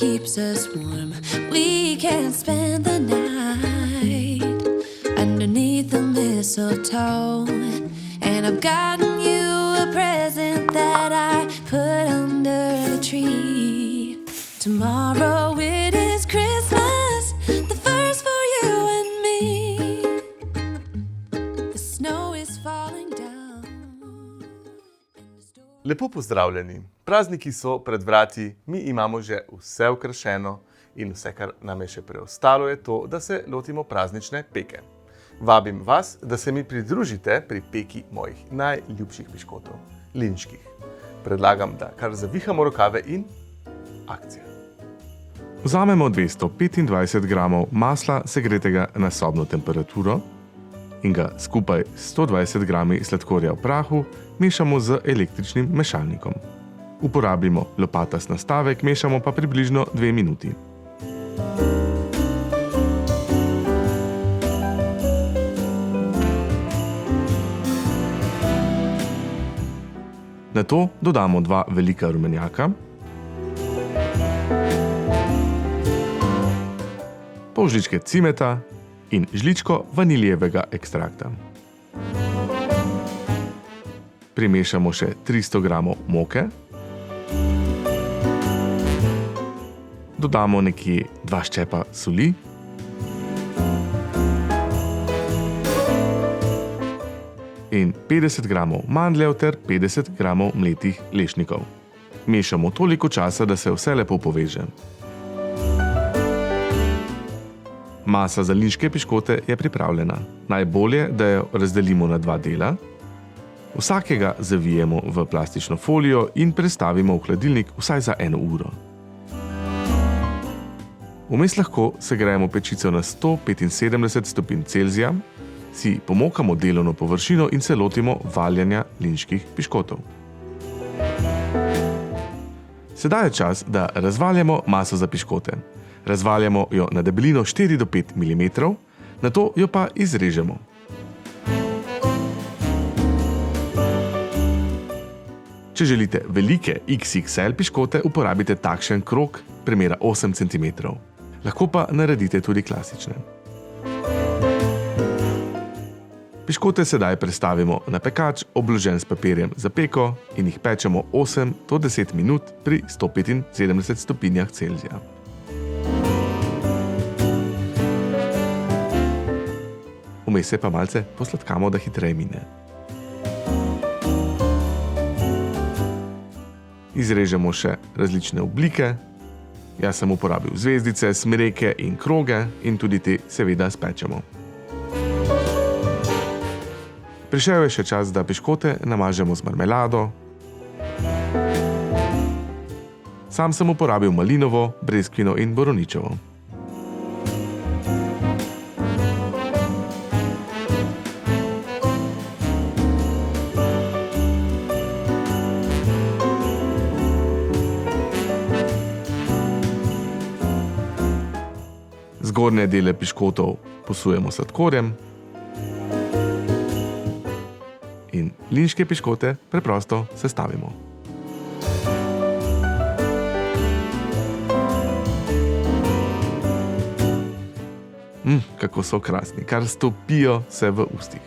keeps us warm. We can spend the night underneath the mistletoe. And I've gotten you a present that I put under the tree. Tomorrow it is Christmas, the first for you and me. The snow is falling down. Lepo pozdravljeni. Prazniki so pred vrati, mi imamo že vse okrašeno in vse, kar nam je še preostalo, je to, da se lotimo praznične peke. Vabim vas, da se mi pridružite pri peki mojih najljubših piškotov, linčkih. Predlagam, da kar zavihamo rokave in akcija. Vzamemo 225 gramov masla segretega na sobno temperaturo in ga skupaj s 120 grami sladkorja v prahu mešamo z električnim mešalnikom. Uporabimo lopatast nastavek, mešamo pa približno 2 minuti. Nato dodamo 2 velika rumenjaka, pol žličke cimeta in žličko vaniljevega ekstrakta. Primešamo še 300 gramov moke, dodamo nekje 2 ščepa soli, in 50 gramov mandljev ter 50 gramov mletih lešnikov. Mešamo toliko časa, da se vse lepo poveže. Masa za linčke piškote je pripravljena. Najbolje, da jo razdelimo na 2 dela. Vsakega zavijemo v plastično folijo in prestavimo v hladilnik vsaj za 1 uro. Vmes lahko segrejemo pečico na 175 stopinj Celzija, si pomokamo delovno površino in se lotimo valjanja linčkih piškotov. Sedaj je čas, da razvaljamo maso za piškote. Razvaljamo jo na debelino 4 do 5 mm, nato jo pa izrežemo. Če želite velike XXL piškote, uporabite takšen krog premera 8 cm. Lahko pa naredite tudi klasične. Piškote sedaj prestavimo na pekač, obložen s papirjem za peko, in jih pečemo 8 do 10 minut pri 175 stopinjah Celzija. Vmes se pa malce posladkamo, da hitreje mine. Izrežemo še različne oblike. Jaz sem uporabil zvezdice, smreke in kroge in tudi te seveda spečemo. Prišel je še čas, da piškote namažemo z marmelado. Sam sem uporabil malinovo, breskvino in borovničevo. Zgornje dele piškotov posujemo s sladkorjem in linčke piškote preprosto sestavimo. Kako so krasni, kar stopijo se v ustih.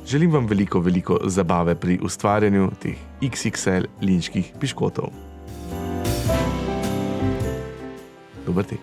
Želim vam veliko zabave pri ustvarjanju teh XXL linčkih piškotov. Dober tek.